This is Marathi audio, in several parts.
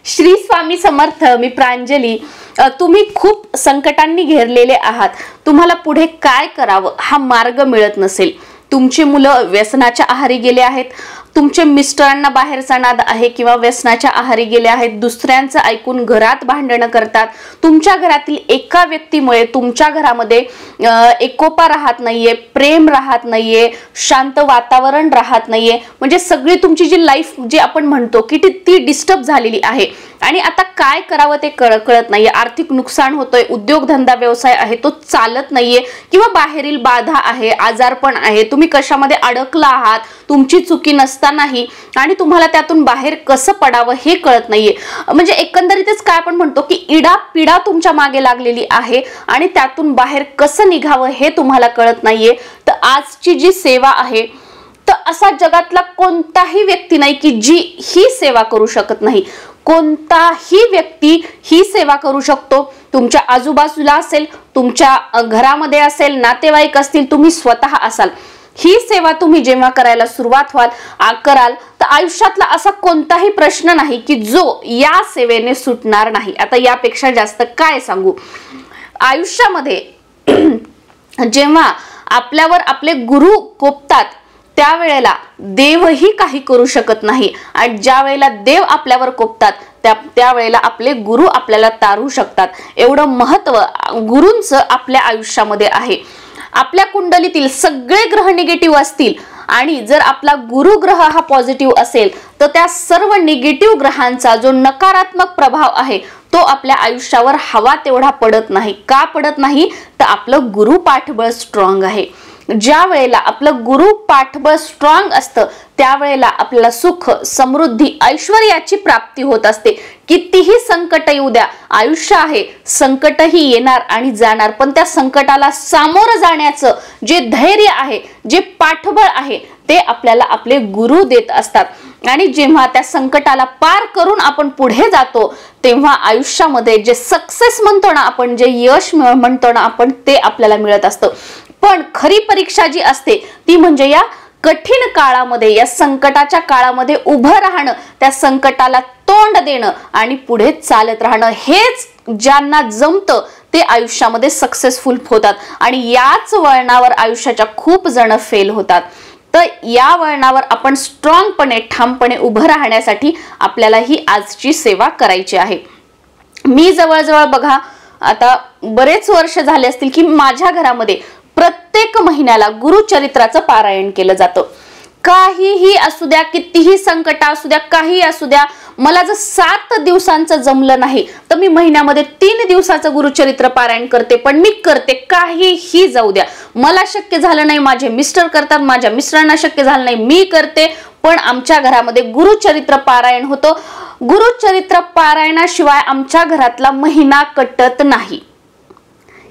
श्री स्वामी समर्थ. मी प्रांजली. तुम्ही खूप संकटांनी घेरलेले आहात. तुम्हाला पुढे काय करावं हा मार्ग मिळत नसेल. तुमची मुलं व्यसनाच्या आहारी गेले आहेत. तुमचे मिस्टरांना बाहेरचा नाद आहे किंवा व्यसनाच्या आहारी गेले आहेत. दुसऱ्यांचं ऐकून घरात भांडणं करतात. तुमच्या घरातील एका व्यक्तीमुळे तुमच्या घरामध्ये एकोपा राहत नाहीये, प्रेम राहत नाहीये, शांत वातावरण राहत नाहीये. म्हणजे सगळी तुमची जी लाईफ जी आपण म्हणतो की ती डिस्टर्ब झालेली आहे आणि आता काय करावं ते कळत नाहीये. आर्थिक नुकसान होतोय, उद्योगधंदा व्यवसाय आहे तो चालत नाहीये किंवा बाहेरील बाधा आहे, आजारपण आहे, तुम्ही कशामध्ये अडकला आहात, तुमची चुकी नसतानाही आणि तुम्हाला त्यातून बाहेर कसं पडावं हे कळत नाहीये. म्हणजे एकंदरीतच काय आपण म्हणतो की इडा पिडा तुमच्या मागे लागलेली आहे आणि त्यातून बाहेर कसं निघावं हे तुम्हाला कळत नाहीये. तर आजची जी सेवा आहे तर असा जगातला कोणताही व्यक्ती नाही की जी ही सेवा करू शकत नाही. कोणताही व्यक्ती ही सेवा करू शकतो. तुमच्या आजूबाजूला असेल, तुमच्या घरामध्ये असेल, नातेवाईक असतील, तुम्ही स्वतः असाल. ही सेवा तुम्ही जेव्हा करायला सुरुवात कराल तर आयुष्यातला असा कोणताही प्रश्न नाही की जो या सेवेने सुटणार नाही. आता यापेक्षा जास्त काय सांगू. आयुष्यामध्ये जेव्हा आपल्यावर आपले गुरु कोपतात त्यावेळेला देवही काही करू शकत नाही आणि ज्या वेळेला देव आपल्यावर कोपतात त्यावेळेला आपले गुरु आपल्याला तारू शकतात. एवढं महत्व गुरूंचं आपल्या आयुष्यामध्ये आहे. आपल्या कुंडलीतील सगळे ग्रह निगेटिव्ह असतील आणि जर आपला गुरु ग्रह हा पॉझिटिव्ह असेल तर त्या सर्व निगेटिव्ह ग्रहांचा जो नकारात्मक प्रभाव आहे तो आपल्या आयुष्यावर हवा तेवढा पडत नाही. का पडत नाही तर आपलं गुरु पाठबळ स्ट्रॉंग आहे. ज्या वेळेला आपलं गुरु पाठबळ स्ट्रॉंग असतं त्यावेळेला आपल्याला सुख, समृद्धी, ऐश्वर्याची प्राप्ती होत असते. कितीही संकट येऊ द्या, आयुष्य आहे, संकटही येणार आणि जाणार, पण त्या संकटाला सामोरं जाण्याचं जे धैर्य आहे, जे पाठबळ आहे ते आपल्याला आपले गुरु देत असतात. आणि जेव्हा त्या संकटाला पार करून आपण पुढे जातो तेव्हा आयुष्यामध्ये जे सक्सेस म्हणतो ना आपण, जे यश म्हणतो ना आपण, ते आपल्याला मिळत असतं. पण खरी परीक्षा जी असते ती म्हणजे या कठीण काळामध्ये, या संकटाच्या काळामध्ये उभं राहणं, त्या संकटाला तोंड देणं आणि पुढे चालत राहणं. हेच ज्यांना जमतं ते आयुष्यामध्ये सक्सेसफुल होतात आणि याच वळणावर आयुष्याच्या खूप जण फेल होतात. तर या वळणावर आपण स्ट्रॉंगपणे, ठामपणे उभं राहण्यासाठी आपल्याला ही आजची सेवा करायची आहे. मी जवळजवळ बघा आता बरेच वर्ष झाले असतील की माझ्या घरामध्ये प्रत्येक महिन्याला गुरुचरित्राचं पारायण केलं जातं. काहीही असू द्या, कितीही संकट असू द्या, काही असू द्या, मला जर 7 दिवसांचं जमलं नाही तर मी महिन्यामध्ये 3 दिवसाचं गुरुचरित्र पारायण करते. पण मी करते, काहीही जाऊ द्या. मला शक्य झालं नाही, माझे मिस्टर करतात, माझ्या मिस्टरांना शक्य झालं नाही, मी करते, पण आमच्या घरामध्ये गुरुचरित्र पारायण होतं. गुरुचरित्र पारायणाशिवाय आमच्या घरातला महिना कटत नाही.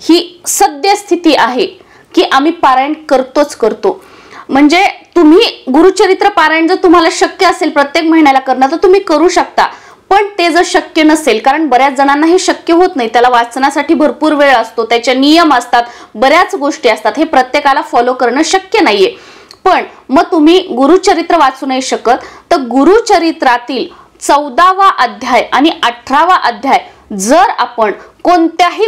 ही सद्यस्थिती आहे की आम्ही पारायण करतोच करतो. म्हणजे तुम्ही गुरुचरित्र पारायण जर तुम्हाला शक्य असेल प्रत्येक महिन्याला करणं तर तुम्ही करू शकता. पण ते जर शक्य नसेल, कारण बऱ्याच जणांना हे शक्य होत नाही, त्याला वाचनासाठी भरपूर वेळ असतो, त्याचे नियम असतात, बऱ्याच गोष्टी असतात, हे प्रत्येकाला फॉलो करणं शक्य नाहीये. पण मग तुम्ही गुरुचरित्र वाचू नाही शकत तर गुरुचरित्रातील 14वा अध्याय आणि 18वा अध्याय जर आपण कोणत्याही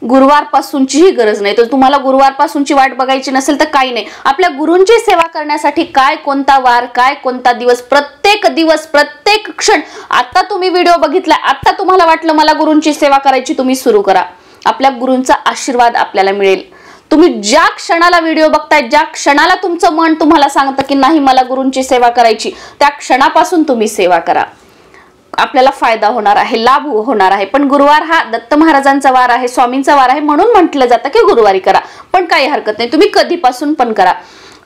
गुरुवारपासूनचीही गरज नाही, तर तुम्हाला गुरुवारपासूनची वाट बघायची नसेल तर काही नाही. आपल्या गुरूंची सेवा करण्यासाठी काय कोणता वार, काय कोणता दिवस, प्रत्येक क्षण. आता तुम्ही व्हिडिओ बघितला, आता तुम्हाला वाटलं मला गुरूंची सेवा करायची, तुम्ही सुरू करा. आपल्या गुरूंचा आशीर्वाद आपल्याला मिळेल. तुम्ही ज्या क्षणाला व्हिडिओ बघताय, ज्या क्षणाला तुमचं मन तुम्हाला सांगतं की नाही मला गुरूंची सेवा करायची, त्या क्षणापासून तुम्ही सेवा करा. आपल्याला फायदा होणार आहे, लाभ होणार आहे. पण गुरुवार हा दत्त महाराजांचा वार आहे, स्वामींचा वार आहे, म्हणून म्हटलं जातं की गुरुवारी करा. पण काही हरकत नाही, तुम्ही कधीपासून पण करा.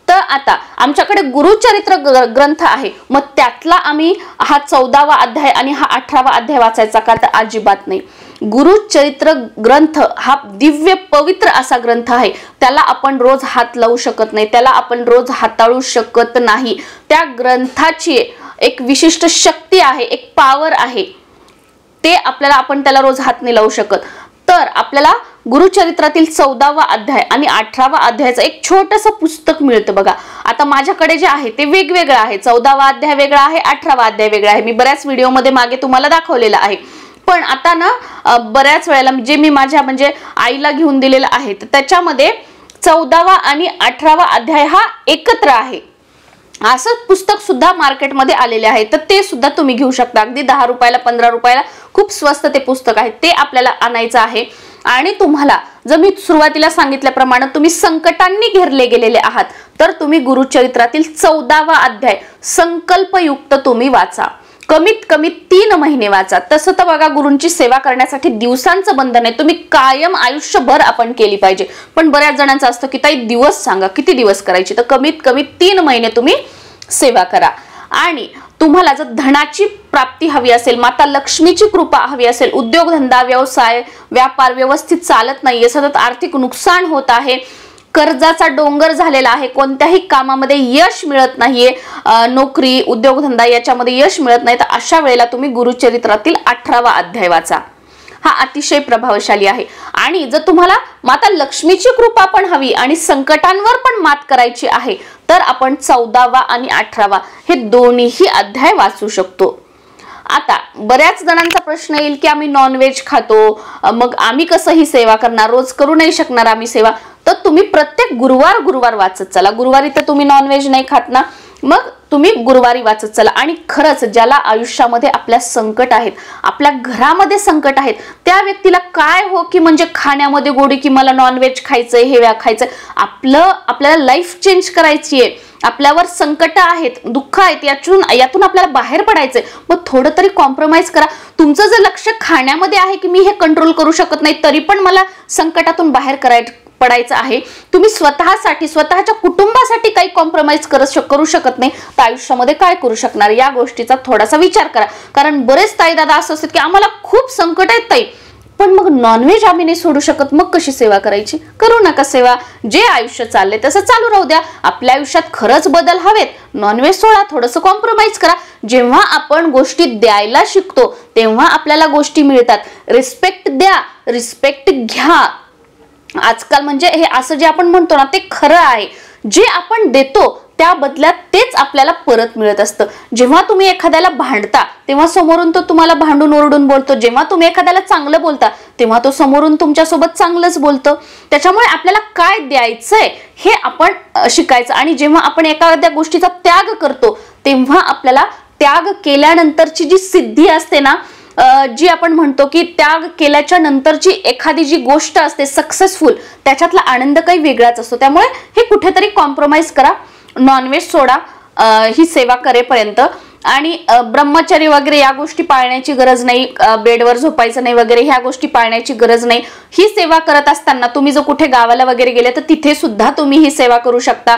तर आता आमच्याकडे गुरुचरित्र ग्रंथ आहे, मग त्यातला आम्ही हा 14वा अध्याय आणि हा 18वा अध्याय वाचायचा का, तर अजिबात नाही. गुरुचरित्र ग्रंथ हा दिव्य पवित्र असा ग्रंथ आहे. त्याला आपण रोज हात लावू शकत नाही, त्याला आपण रोज हाताळू शकत नाही. त्या ग्रंथाची एक विशिष्ट शक्ती आहे, एक पॉवर आहे, ते आपल्याला आपण त्याला रोज हात नाही लावू शकत. तर आपल्याला गुरुचरित्रातील 14वा अध्याय आणि 18वा अध्यायाचं एक छोटंसं पुस्तक मिळतं बघा. आता माझ्याकडे जे आहे ते वेगवेगळं आहे. 14वा अध्याय वेगळा आहे, 18वा अध्याय वेगळा आहे. मी बऱ्याच व्हिडिओमध्ये मागे तुम्हाला दाखवलेलं आहे. पण आता ना बऱ्याच वेळेला जे मी माझ्या म्हणजे आईला घेऊन दिलेलं आहे तर त्याच्यामध्ये 14वा आणि 18वा अध्याय हा एकत्र आहे. असं पुस्तक सुद्धा मार्केटमध्ये आलेले आहे, तर ते सुद्धा तुम्ही घेऊ शकता. अगदी 10 रुपयाला 15 रुपयाला खूप स्वस्त ते पुस्तक आहे. ते आपल्याला आणायचं आहे. आणि तुम्हाला जर मी सुरुवातीला सांगितल्याप्रमाणे तुम्ही संकटांनी घेरले गेलेले आहात तर तुम्ही गुरुचरित्रातील 14वा अध्याय संकल्पयुक्त तुम्ही वाचा. कमीत कमी 3 महिने वाचा. तसं तर बघा गुरूंची सेवा करण्यासाठी दिवसांचं बंधन आहे, तुम्ही कायम आयुष्यभर आपण केली पाहिजे. पण बऱ्याच जणांचं असतं की ताई दिवस सांगा किती दिवस करायची, तर कमीत कमी 3 महिने तुम्ही सेवा करा. आणि तुम्हाला जर धनाची प्राप्ती हवी असेल, माता लक्ष्मीची कृपा हवी असेल, उद्योगधंदा व्यवसाय व्यापार व्यवस्थित चालत नाहीये, सतत आर्थिक नुकसान होत आहे, कर्जाचा डोंगर झालेला आहे, कोणत्याही कामामध्ये यश मिळत नाहीये, नोकरी उद्योगधंदा याच्यामध्ये यश मिळत नाही, तर अशा वेळेला तुम्ही गुरुचरित्रातील 18वा अध्याय वाचा. हा अतिशय प्रभावशाली आहे. आणि जर तुम्हाला माता लक्ष्मीची कृपा पण हवी आणि संकटांवर पण मात करायची आहे तर आपण 14वा आणि 18वा हे दोन्हीही अध्याय वाचू शकतो. आता बऱ्याच जणांचा प्रश्न येईल की आम्ही नॉनव्हेज खातो, मग आम्ही कसं ही सेवा करणार, रोज करू नाही शकणार आम्ही सेवा. तर तुम्ही प्रत्येक गुरुवार वाचत चला. गुरुवारी तर तुम्ही नॉनव्हेज नाही खात ना, मग तुम्ही गुरुवारी वाचत चला. आणि खरंच ज्याला आयुष्यामध्ये आपल्या संकट आहेत, आपल्या घरामध्ये संकट आहेत, त्या व्यक्तीला काय हो की म्हणजे खाण्यामध्ये गोडी की मला नॉनव्हेज खायचंय हे खायचंय, आपल्याला लाईफ चेंज करायची आहे, आपल्यावर संकट आहेत दुःख आहेत, यातून आपल्याला बाहेर पडायचंय, मग थोडं तरी कॉम्प्रोमाइज करा. तुमचं जर लक्ष खाण्यामध्ये आहे की मी हे कंट्रोल करू शकत नाही तरी पण मला संकटातून बाहेर पडायचं आहे, तुम्ही स्वतःसाठी स्वतःच्या कुटुंबासाठी काही कॉम्प्रोमाइज करू शकत नाही, तर आयुष्यामध्ये काय करू शकणार, या गोष्टीचा थोडासा विचार करा. कारण बरेच ताई दादा असं असतात की आम्हाला खूप संकट आहेत ताई, पण मग नॉनव्हेज आम्ही नाही सोडू शकत, मग कशी सेवा करायची. करू नका सेवा, जे आयुष्य चाललंय तसं चालू राहू द्या. आपल्या आयुष्यात खरंच बदल हवेत, नॉनव्हेज सोडा, थोडंसं कॉम्प्रोमाइज करा. जेव्हा आपण गोष्टी द्यायला शिकतो तेव्हा आपल्याला गोष्टी मिळतात. रिस्पेक्ट द्या, रिस्पेक्ट घ्या. आजकाल म्हणजे हे असं जे आपण म्हणतो ना ते खरं आहे. जे आपण देतो त्या बदल्यात तेच आपल्याला परत मिळत असतं. जेव्हा तुम्ही एखाद्याला भांडता तेव्हा समोरून तो तुम्हाला भांडून ओरडून बोलतो. जेव्हा तुम्ही एखाद्याला चांगलं बोलता तेव्हा तो समोरून तुमच्यासोबत चांगलंच बोलतो. त्याच्यामुळे आपल्याला काय द्यायचंय हे आपण शिकायचं. आणि जेव्हा आपण एखाद्या गोष्टीचा त्याग करतो तेव्हा आपल्याला त्याग केल्यानंतरची जी सिद्धी असते ना, जी आपण म्हणतो की त्याग केल्याच्या नंतरची एखादी जी गोष्ट असते सक्सेसफुल, त्याच्यातला आनंद काही वेगळाच असतो. त्यामुळे हे कुठेतरी कॉम्प्रोमाइज करा, नॉनव्हेज सोडा ही सेवा करेपर्यंत. आणि ब्रह्मचर्य वगैरे या गोष्टी पाळण्याची गरज नाही, बेडवर झोपायचं नाही वगैरे ह्या गोष्टी पाळण्याची गरज नाही. ही सेवा करत असताना तुम्ही जर कुठे गावाला वगैरे गेले तर तिथे सुद्धा तुम्ही ही सेवा करू शकता.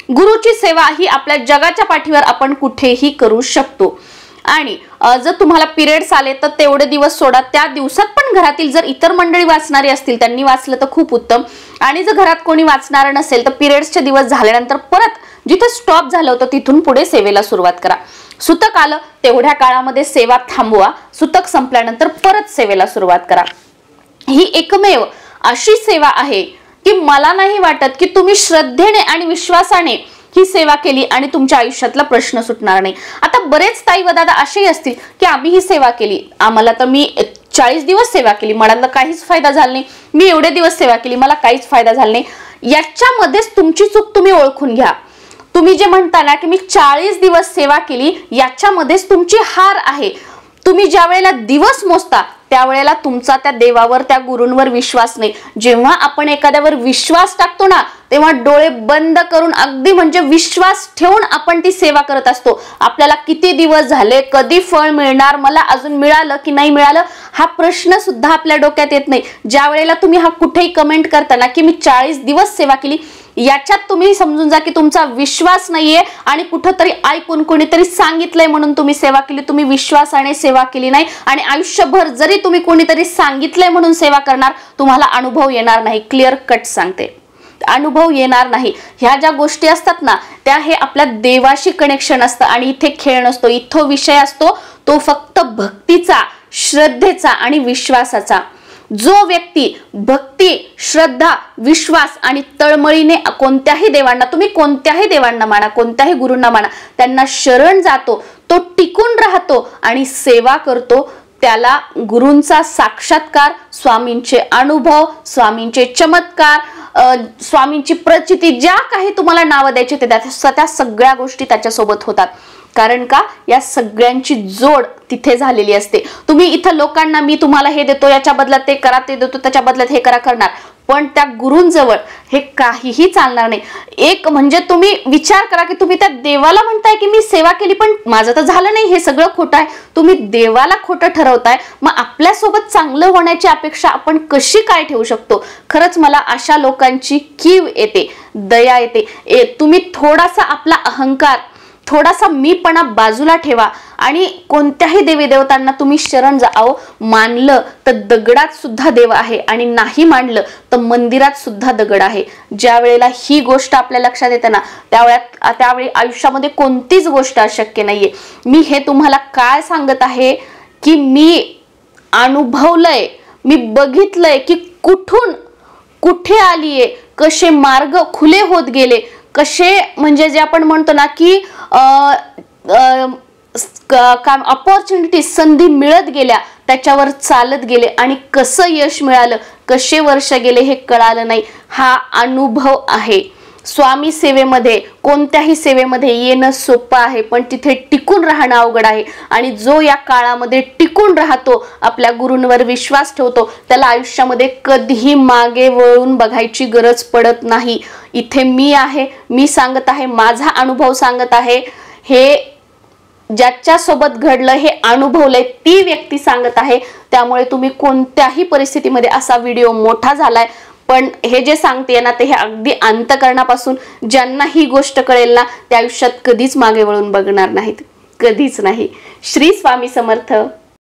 गुरुची सेवा ही आपल्या जगाच्या पाठीवर आपण कुठेही करू शकतो. आणि जर तुम्हाला पिरियड्स आले तर तेवढे दिवस सोडा. त्या दिवसात पण घरातील जर इतर मंडळी वाचणारी असतील त्यांनी वाचलं तर खूप उत्तम. आणि जर घरात कोणी वाचणार नसेल तर पिरियड्सचे दिवस झाल्यानंतर परत जिथे स्टॉप झालं होतं तिथून पुढे सेवेला सुरुवात करा. सुतक आलं तेवढ्या काळामध्ये सेवा थांबवा, सुतक संपल्यानंतर परत सेवेला सुरुवात करा. ही एकमेव अशी सेवा आहे की मला नाही वाटत की तुम्ही श्रद्धेने आणि विश्वासाने ही सेवा केली आणि तुमच्या आयुष्यातला प्रश्न सुटणार नाही. आता बरेच ताई व दादा असेही असतील की आम्ही ही सेवा केली, आम्हाला तर मी 40 दिवस सेवा केली, मला काहीच फायदा झाला नाही, मी एवढे दिवस सेवा केली मला काहीच फायदा झाला नाही. याच्यामध्येच तुमची चूक तुम्ही ओळखून घ्या. तुम्ही जे म्हणता ना की मी 40 दिवस सेवा केली, याच्यामध्येच तुमची हार आहे. तुम्ही ज्या वेळेला दिवस मोजता त्यावेळेला तुमचा त्या देवावर त्या गुरूंवर विश्वास नाही. जेव्हा आपण एखाद्यावर विश्वास टाकतो ना तेव्हा डोळे बंद करून अगदी म्हणजे विश्वास ठेवून आपण ती सेवा करत असतो. आपल्याला किती दिवस झाले, कधी फळ मिळणार, मला अजून मिळालं की नाही मिळालं हा प्रश्न सुद्धा आपल्या डोक्यात येत नाही. ज्या वेळेला तुम्ही हा कुठेही कमेंट करता ना की मी 40 दिवस सेवा केली, याच्यात तुम्ही समजून जा की तुमचा विश्वास नाहीये आणि कुठंतरी ऐकून कोणीतरी सांगितलंय म्हणून तुम्ही सेवा केली, तुम्ही विश्वासाने सेवा केली नाही. आणि आयुष्यभर जरी तुम्ही कोणीतरी सांगितलंय म्हणून सेवा करणार, तुम्हाला अनुभव येणार नाही. क्लिअर कट सांगते, अनुभव येणार नाही. ह्या ज्या गोष्टी असतात ना त्या हे आपल्या देवाशी कनेक्शन असतं आणि इथे खेळ नसतो. इथं विषय असतो तो फक्त भक्तीचा, श्रद्धेचा आणि विश्वासाचा. जो व्यक्ती भक्ती, श्रद्धा, विश्वास आणि तळमळीने कोणत्याही देवांना, तुम्ही कोणत्याही देवांना माना, कोणत्याही गुरूंना माना, त्यांना शरण जातो, तो टिकून राहतो आणि सेवा करतो, त्याला गुरूंचा साक्षात्कार, स्वामींचे अनुभव, स्वामींचे चमत्कार, स्वामींची प्रचिती, ज्या काही तुम्हाला नावं द्यायची ते त्या सगळ्या गोष्टी त्याच्यासोबत होतात. कारण का, या सगळ्यांची जोड तिथे झालेली असते. तुम्ही इथं लोकांना मी तुम्हाला हे देतो, याच्या बदल्यात ते करा, ते देतो त्याच्या बदल्यात हे करा करणार, पण त्या गुरूंजवळ हे काहीही चालणार नाही. एक म्हणजे तुम्ही विचार करा की तुम्ही त्या देवाला म्हणताय की मी सेवा केली पण माझं तर झालं नाही, हे सगळं खोटं आहे. तुम्ही देवाला खोटं ठरवताय. मग आपल्यासोबत चांगलं होण्याची अपेक्षा आपण कशी काय ठेवू शकतो? खरंच मला अशा लोकांची कीव येते, दया येते. तुम्ही थोडासा आपला अहंकार, थोडासा मीपणा बाजूला ठेवा आणि कोणत्याही देवी देवतांना तुम्ही शरण जाओ. मानलं तर दगडात सुद्धा देव आहे आणि नाही मानलं तर मंदिरात सुद्धा दगड आहे. ज्या वेळेला ही गोष्ट आपल्या लक्षात येते ना, त्यावेळी आयुष्यामध्ये कोणतीच गोष्ट अशक्य नाहीये. मी हे तुम्हाला काय सांगत आहे की मी अनुभवलंय, मी बघितलंय की कुठून कुठे आलीये, कसे मार्ग खुले होत गेले, कसे म्हणजे जे आपण म्हणतो ना की अपॉर्च्युनिटी, संधी मिळत गेल्या, त्याच्यावर चालत गेले आणि कसं यश मिळालं, कसे वर्ष गेले हे कळालं नाही. हा अनुभव आहे. स्वामी सेवेमध्ये, कोणत्याही सेवेमध्ये येणं सोपं आहे, पण तिथे टिकून राहणं अवघड आहे. आणि जो या काळामध्ये टिकून राहतो, आपल्या गुरूंवर विश्वास ठेवतो, त्याला आयुष्यामध्ये कधीही मागे वळून बघायची गरज पडत नाही. इथे मी आहे, मी सांगत आहे, माझा अनुभव सांगत आहे. हे ज्याच्या सोबत घडलं, हे अनुभवलंय, ती व्यक्ती सांगत आहे. त्यामुळे तुम्ही कोणत्याही परिस्थितीमध्ये, असा व्हिडिओ मोठा झालाय पण हे जे सांगते ना ते हे अगदी अंतकरणापासून, ज्यांना ही गोष्ट कळेल ना ते आयुष्यात कधीच मागे वळून बघणार नाहीत, कधीच नाही. श्री स्वामी समर्थ.